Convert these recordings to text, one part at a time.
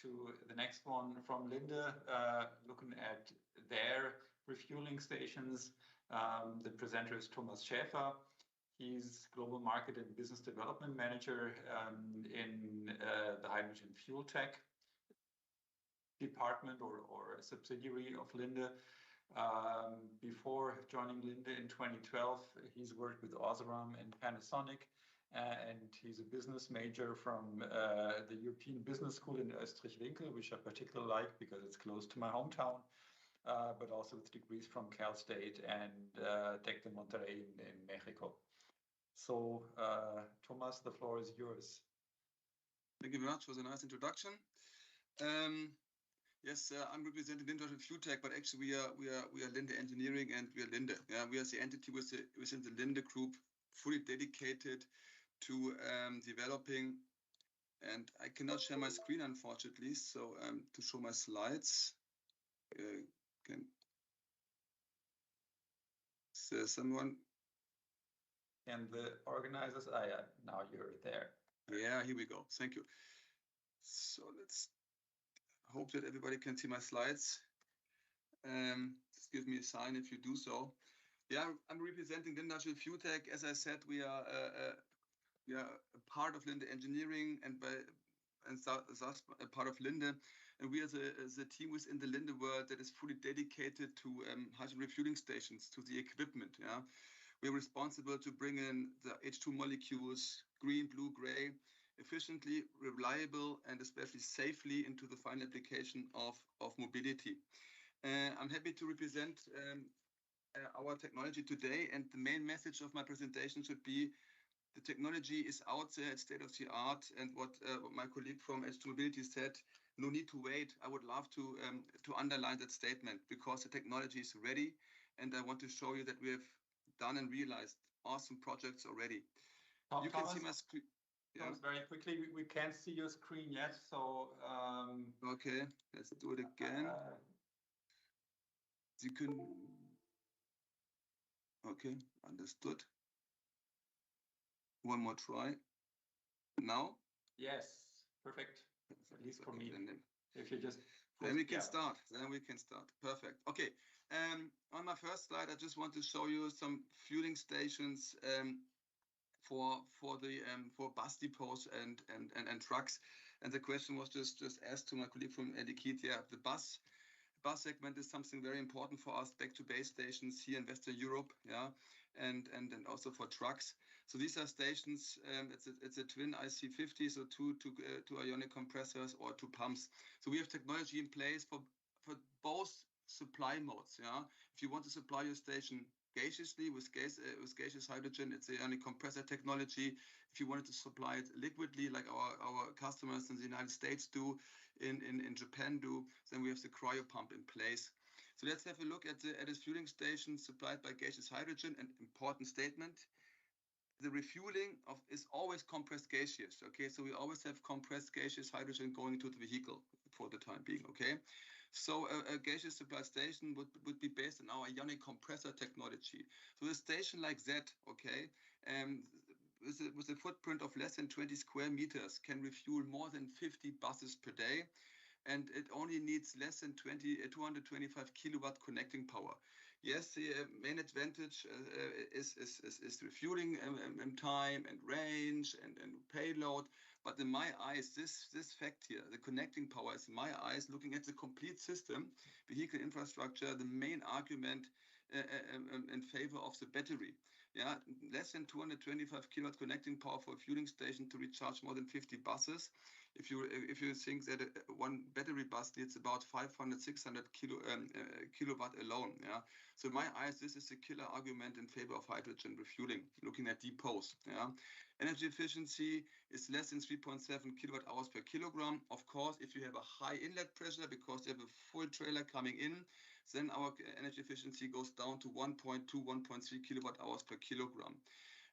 to the next one from Linde, looking at their refueling stations. The presenter is Thomas Schaefer. He's Global Market and Business Development Manager in the Hydrogen Fuel Tech department or a subsidiary of Linde. Before joining Linde in 2012, he's worked with Osram and Panasonic, and he's a business major from the European Business School in Österreich-Winkel, which I particularly like because it's close to my hometown, but also with degrees from Cal State and Tec de Monterrey in Mexico. So, Thomas, the floor is yours. Thank you very much for the nice introduction. Yes, I'm representing Linde Fuel Tech, but actually we are Linde Engineering, and we are Linde. Yeah, we are the entity within the Linde Group, fully dedicated to developing. And I cannot share my screen, unfortunately. So to show my slides, is there someone? And the organizers, now you're there. Yeah, here we go. Thank you. So let's hope that everybody can see my slides. Just give me a sign if you do so. Yeah, I'm representing Linde Fuel Tech. As I said, we are a part of Linde Engineering and thus a part of Linde. And we are the team within the Linde world that is fully dedicated to hydrogen refueling stations, to the equipment. Yeah, we're responsible to bring in the H2 molecules, green, blue, gray, efficiently, reliable, and especially safely into the final application of mobility. I'm happy to represent our technology today, and the main message of my presentation should be the technology is out there, it's state of the art, and what my colleague from H2 Mobility said, no need to wait. I would love to underline that statement because the technology is ready, and I want to show you that we have done and realized awesome projects already. You can see my screen. Yeah. Very quickly, we can't see your screen yet, so okay, let's do it again. You can. Okay, understood. One more try. Now? Yes, perfect. At least for me. If you just then we can start. Then we can start. Perfect. Okay. On my first slide, I just want to show you some fueling stations for bus depots and trucks. And the question was just asked to my colleague from Edikit. Yeah, the bus segment is something very important for us, back to base stations here in Western Europe, yeah, and also for trucks. So these are stations. It's a twin IC50, so two ionic compressors or two pumps. So we have technology in place for both supply modes. Yeah, if you want to supply your station gaseously with gaseous hydrogen, it's a ionic compressor technology. If you wanted to supply it liquidly, like our customers in the United States do, in Japan do, then we have the cryo pump in place. So let's have a look at this fueling station supplied by gaseous hydrogen. An important statement: the refueling is always compressed gaseous. Okay, so we always have compressed gaseous hydrogen going to the vehicle for the time being. Okay, so a gaseous supply station would be based on our ionic compressor technology. So a station like that, okay, with a footprint of less than 20 square meters, can refuel more than 50 buses per day. And it only needs less than 225 kilowatt connecting power. Yes, the main advantage is refueling time and range and payload. But in my eyes, this fact here, the connecting power, is in my eyes, looking at the complete system, vehicle infrastructure, the main argument in favor of the battery. Yeah, less than 225 kilowatt connecting power for a fueling station to recharge more than 50 buses. If you think that one battery bus needs about 500-600 kilowatt alone, yeah. So in my eyes, this is a killer argument in favor of hydrogen refueling. Looking at depots, yeah. Energy efficiency is less than 3.7 kilowatt hours per kilogram. Of course, if you have a high inlet pressure because you have a full trailer coming in, then our energy efficiency goes down to 1.2, 1.3 kilowatt hours per kilogram.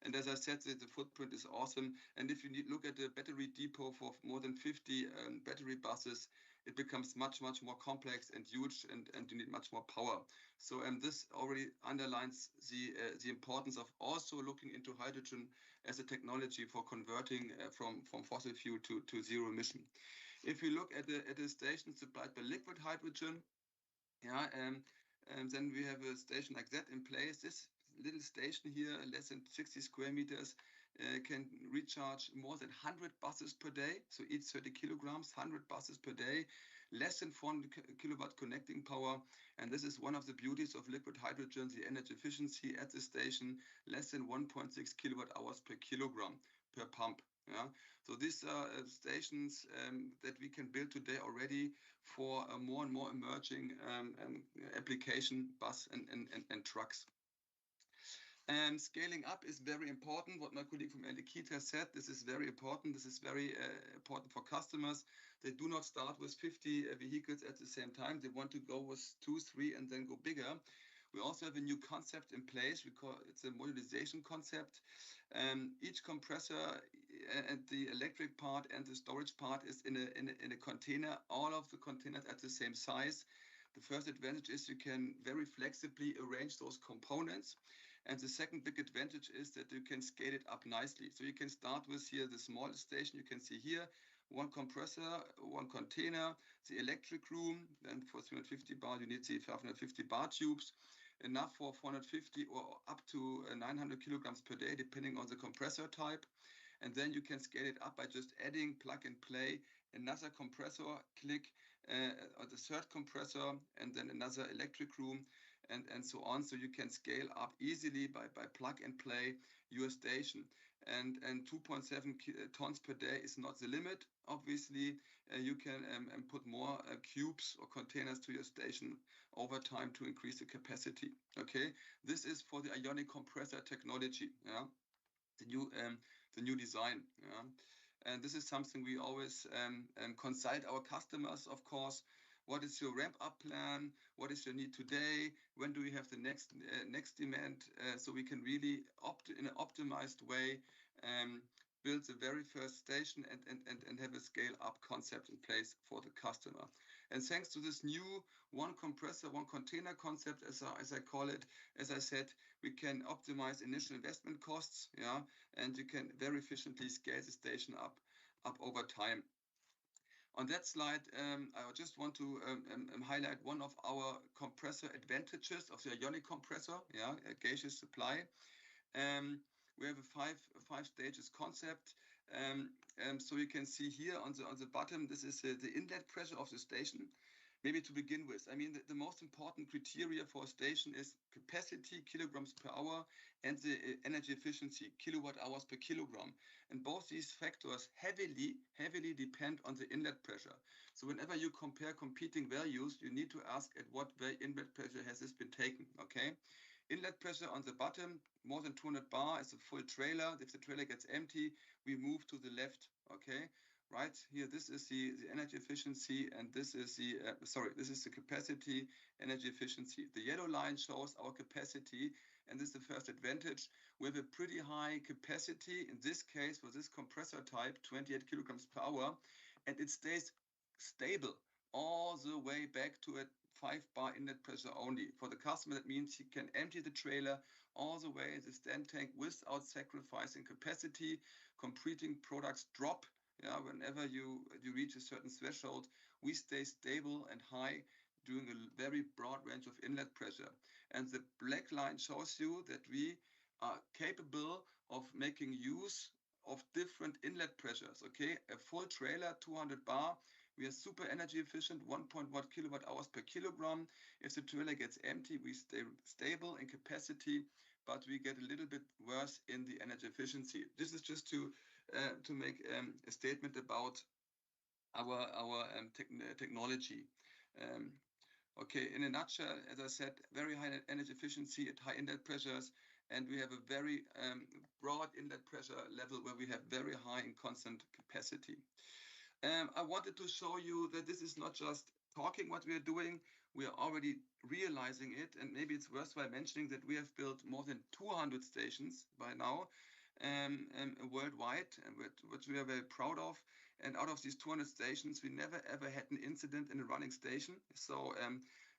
And as I said, the footprint is awesome. And if you look at the battery depot for more than 50 battery buses, it becomes much, much more complex and huge, and you need much more power. So this already underlines the importance of also looking into hydrogen as a technology for converting from fossil fuel to zero emission. If you look at the station supplied by liquid hydrogen, yeah, then we have a station like that in place. This little station here, less than 60 square meters, can recharge more than 100 buses per day. So each 30 kilograms, 100 buses per day, less than 400 kilowatt connecting power. And this is one of the beauties of liquid hydrogen, the energy efficiency at the station, less than 1.6 kilowatt hours per kilogram per pump. Yeah. So these are stations that we can build today already for a more and more emerging application, bus and trucks. Scaling up is very important. What my colleague from Elekita said, this is very important. This is very important for customers. They do not start with 50 vehicles at the same time. They want to go with 2, 3, and then go bigger. We also have a new concept in place. We call it's a modularization concept. Each compressor and the electric part and the storage part is in a container. All of the containers at the same size. The first advantage is you can very flexibly arrange those components. And the second big advantage is that you can scale it up nicely. So you can start with here the smallest station. You can see here one compressor, one container, the electric room. Then for 350 bar, you need the 550 bar tubes, enough for 450 or up to 900 kilograms per day, depending on the compressor type. And then you can scale it up by just adding plug and play another compressor, click on the third compressor, and then another electric room, and so on. So you can scale up easily by plug and play your station. And 2.7 tons per day is not the limit. Obviously, you can put more cubes or containers to your station over time to increase the capacity. Okay, this is for the ionic compressor technology. Yeah, the new design. Yeah. And this is something we always consult our customers, of course. What is your ramp up plan? What is your need today? When do we have the next demand? So we can really in an optimized way build the very first station and have a scale up concept in place for the customer. And thanks to this new one compressor, one container concept, as I call it, as I said, we can optimize initial investment costs, yeah, and you can very efficiently scale the station up over time. On that slide, I just want to highlight one of our compressor advantages of the ionic compressor, yeah, a gaseous supply. We have a five stages concept. So you can see here on the bottom, this is the inlet pressure of the station. Maybe to begin with, I mean, the most important criteria for a station is capacity, kilograms per hour, and the energy efficiency, kilowatt hours per kilogram. And both these factors heavily depend on the inlet pressure. So whenever you compare competing values, you need to ask at what inlet pressure has this been taken, okay? Inlet pressure on the bottom, more than 200 bar is a full trailer. If the trailer gets empty, we move to the left, okay? Right here, this is the energy efficiency, and this is this is the capacity, energy efficiency. The yellow line shows our capacity, and this is the first advantage. We have a pretty high capacity, in this case, for this compressor type, 28 kilograms per hour, and it stays stable all the way back to a 5 bar inlet pressure only. For the customer, that means he can empty the trailer all the way in the stand tank without sacrificing capacity. Competing products drop. Yeah, whenever you reach a certain threshold, we stay stable and high during a very broad range of inlet pressure. And the black line shows you that we are capable of making use of different inlet pressures, okay? A full trailer, 200 bar, we are super energy efficient, 1.1 kilowatt hours per kilogram. If the trailer gets empty, we stay stable in capacity, but we get a little bit worse in the energy efficiency. This is just to make a statement about our technology. Okay, in a nutshell, as I said, very high energy efficiency at high inlet pressures, and we have a very broad inlet pressure level where we have very high and constant capacity. I wanted to show you that this is not just talking what we are doing, we are already realizing it, and maybe it's worthwhile mentioning that we have built more than 200 stations by now, worldwide, which we are very proud of. And out of these 200 stations, we never ever had an incident in a running station. So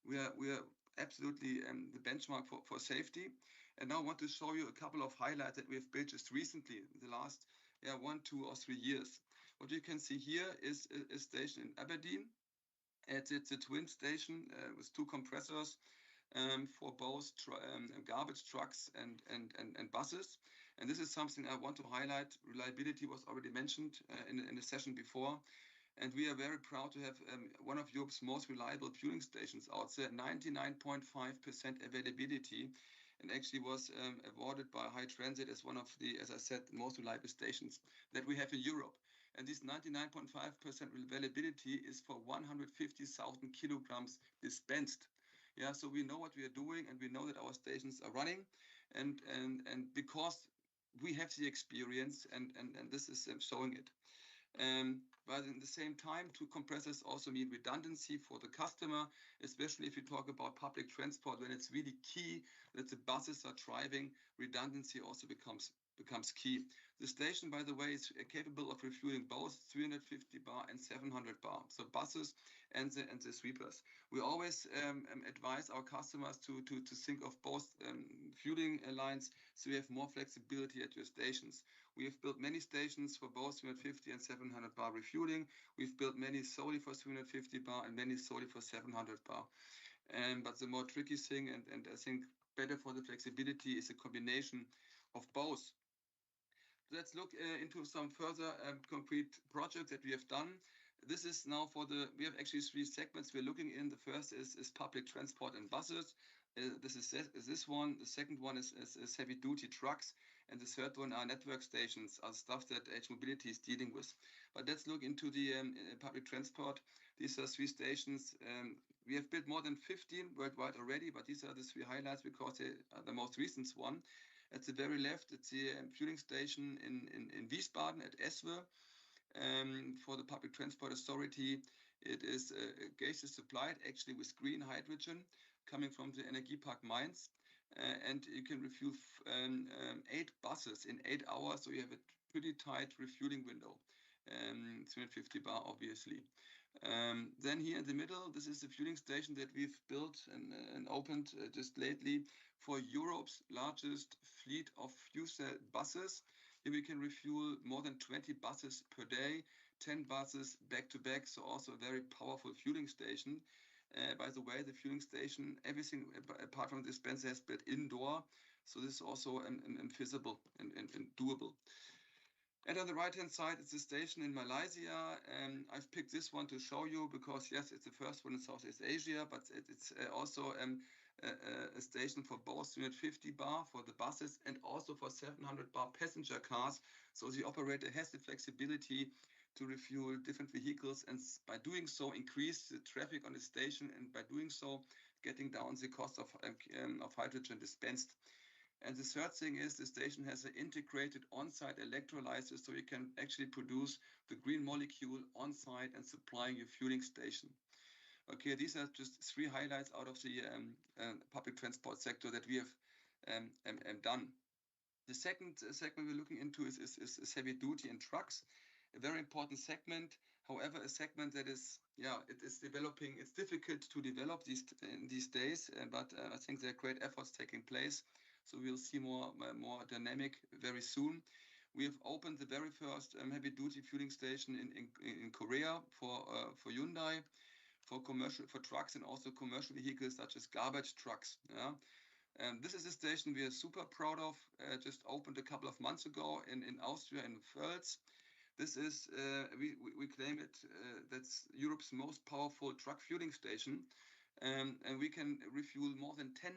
we are absolutely the benchmark for safety. And now I want to show you a couple of highlights that we have built just recently, in the last 1, 2, or 3 years. What you can see here is a station in Aberdeen. It's a twin station with 2 compressors for both garbage trucks and buses. And this is something I want to highlight. Reliability was already mentioned in the session before. And we are very proud to have one of Europe's most reliable fueling stations out there, 99.5% availability, and actually was awarded by High Transit as one of the, as I said, most reliable stations that we have in Europe. And this 99.5% availability is for 150,000 kilograms dispensed. Yeah, so we know what we are doing, and we know that our stations are running, and because we have the experience, and this is showing it. But in the same time, 2 compressors also mean redundancy for the customer, especially if you talk about public transport, when it's really key that the buses are driving, redundancy also becomes key. The station, by the way, is capable of refueling both 350 bar and 700 bar, so buses and the sweepers. We always advise our customers to think of both fueling lines, so you have more flexibility at your stations. We have built many stations for both 350 and 700 bar refueling. We've built many solely for 350 bar and many solely for 700 bar. But the more tricky thing, and I think better for the flexibility, is a combination of both. Let's look into some further concrete projects that we have done. This is now we have actually 3 segments we're looking in. The first is public transport and buses. This is this one. The second one is heavy duty trucks. And the third one are network stations, are stuff that Edge Mobility is dealing with. But let's look into the public transport. These are 3 stations. We have built more than 15 worldwide already, but these are the 3 highlights because they are the most recent one. At the very left, it's the fueling station in Wiesbaden at Eswe for the Public Transport Authority. It is gaseous supplied actually with green hydrogen coming from the Energiepark Mainz. And you can refuel 8 buses in 8 hours, so you have a pretty tight refueling window, 350 bar obviously. Then here in the middle, this is the fueling station that we've built and opened just lately for Europe's largest fleet of fuel cell buses. Here we can refuel more than 20 buses per day, 10 buses back to back, so also a very powerful fueling station. By the way, the fueling station, everything apart from the dispenser has built indoor, so this is also feasible and doable. And on the right-hand side, it's a station in Malaysia. I've picked this one to show you because, yes, it's the first one in Southeast Asia, but it's also a station for both 350 bar for the buses and also for 700 bar passenger cars. So the operator has the flexibility to refuel different vehicles, and by doing so increase the traffic on the station, and by doing so getting down the cost of hydrogen dispensed. And the third thing is the station has an integrated on-site electrolyzer, so you can actually produce the green molecule on-site and supplying your fueling station. Okay, these are just 3 highlights out of the public transport sector that we have done. The second segment we're looking into is heavy duty and trucks. A very important segment, however, a segment that is, it is developing. It's difficult to develop these days, but I think there are great efforts taking place. So we'll see more dynamic very soon. We have opened the very first heavy duty fueling station in Korea for Hyundai, for trucks and also commercial vehicles such as garbage trucks. Yeah. This is a station we are super proud of. Just opened a couple of months ago in Austria in Völs. This is, we claim it, that's Europe's most powerful truck fueling station. And we can refuel more than 10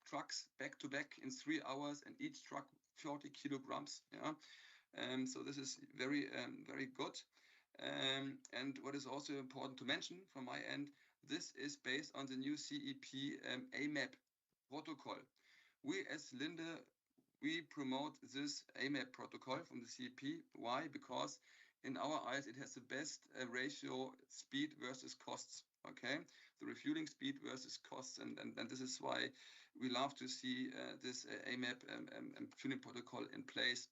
trucks back to back in 3 hours, and each truck 40 kilograms. Yeah. So this is very good. And what is also important to mention from my end, this is based on the new CEP AMAP protocol. We as Linde, we promote this AMAP protocol from the CEP. Why? Because in our eyes, it has the best ratio speed versus costs. Okay, the refueling speed versus costs, and this is why we love to see this AMAP fueling protocol in place.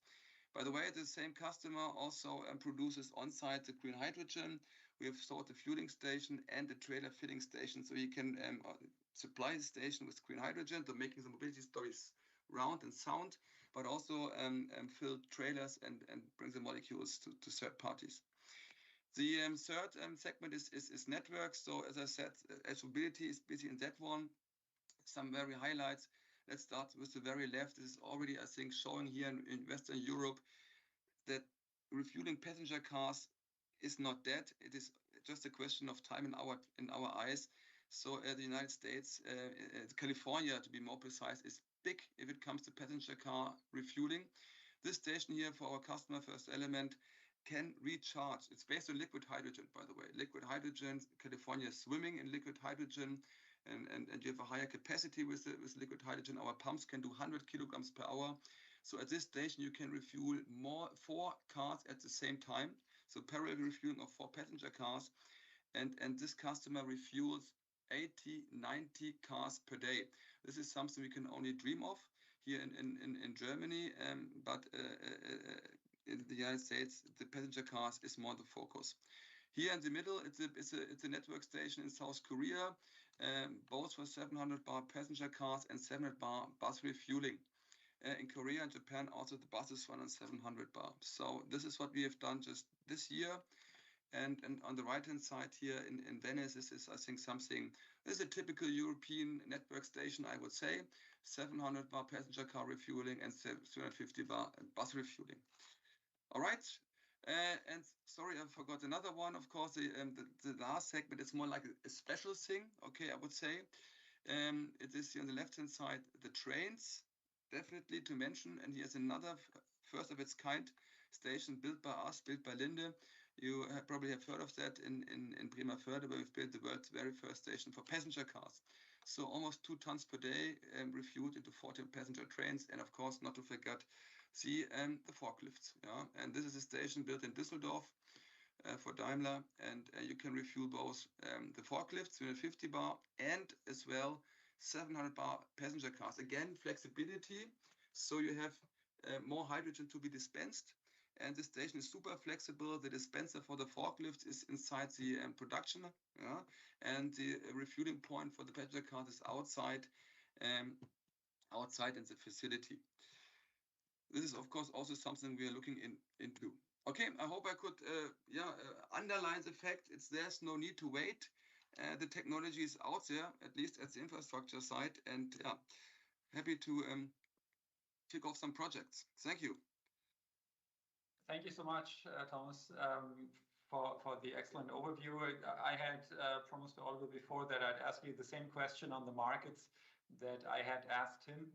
By the way, the same customer also produces on-site the green hydrogen. We have sold the fueling station and the trailer filling station, so you can supply the station with green hydrogen, to making the mobility stories round and sound, but also fill trailers and bring the molecules to third parties. The third segment is network. So as I said, mobility is busy in that one. Some very highlights. Let's start with the very left. This is already, I think, showing here in Western Europe that refueling passenger cars is not dead. It is just a question of time in our eyes. So the United States, California, to be more precise, is big if it comes to passenger car refueling. This station here for our customer, First Element, can recharge. It's based on liquid hydrogen, by the way. Liquid hydrogen, California is swimming in liquid hydrogen, and you have a higher capacity with liquid hydrogen. Our pumps can do 100 kilograms per hour. So at this station, you can refuel 4 cars at the same time. So parallel refueling of 4 passenger cars. And this customer refuels 80, 90 cars per day. This is something we can only dream of here in Germany, but in the United States, the passenger cars is more the focus. Here in the middle, it's a network station in South Korea, both for 700 bar passenger cars and 700 bar bus refueling. In Korea and Japan, also the buses run on 700 bar. So this is what we have done just this year. And on the right-hand side here in Venice, this is, I think, this is a typical European network station, I would say. 700 bar passenger car refueling and 350 bar bus refueling. All right. And sorry, I forgot another one. Of course, the last segment is more like a special thing, okay, I would say. It is here on the left-hand side, the trains, definitely to mention. And here's another first of its kind station built by us, built by Linde. You probably have heard of that in Bremervörde, where we've built the world's very first station for passenger cars. So almost 2 tons per day refueled into 14 passenger trains. And of course, not to forget the forklifts. Yeah? And this is a station built in Düsseldorf for Daimler. And you can refuel both the forklifts, 350 bar, and as well 700 bar passenger cars. Again, flexibility. So you have more hydrogen to be dispensed. And the station is super flexible. The dispenser for the forklift is inside the production, yeah? And the refueling point for the passenger cars is outside in the facility. This is, of course, also something we are looking into. Okay, I hope I could underline the fact there's no need to wait. The technology is out there, at least at the infrastructure side, and happy to kick off some projects. Thank you. Thank you so much, Thomas, for the excellent overview. I had promised Olga before that I'd ask you the same question on the markets that I had asked him,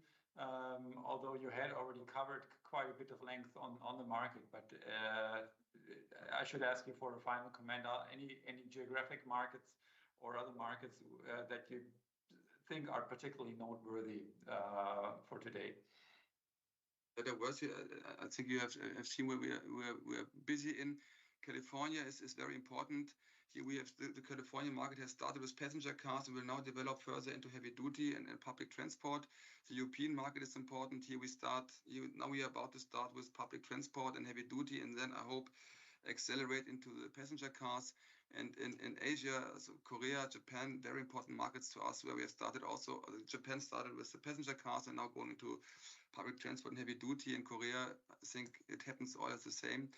although you had already covered quite a bit of length on the market. But I should ask you for a final comment on any geographic markets or other markets that you think are particularly noteworthy for today. I think you have seen where we are busy in. California is very important. Here we have the California market has started with passenger cars and will now develop further into heavy duty and public transport. The European market is important. Here now we are about to start with public transport and heavy duty, and then I hope accelerate into the passenger cars. And in Asia, so Korea, Japan, very important markets to us where we have started also. Japan started with the passenger cars and now going into public transport and heavy duty. In Korea, I think it happens all at the same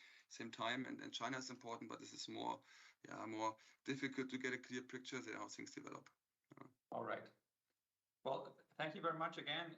time. And China is important, but this is more difficult to get a clear picture of how things develop. All right. Well, thank you very much again.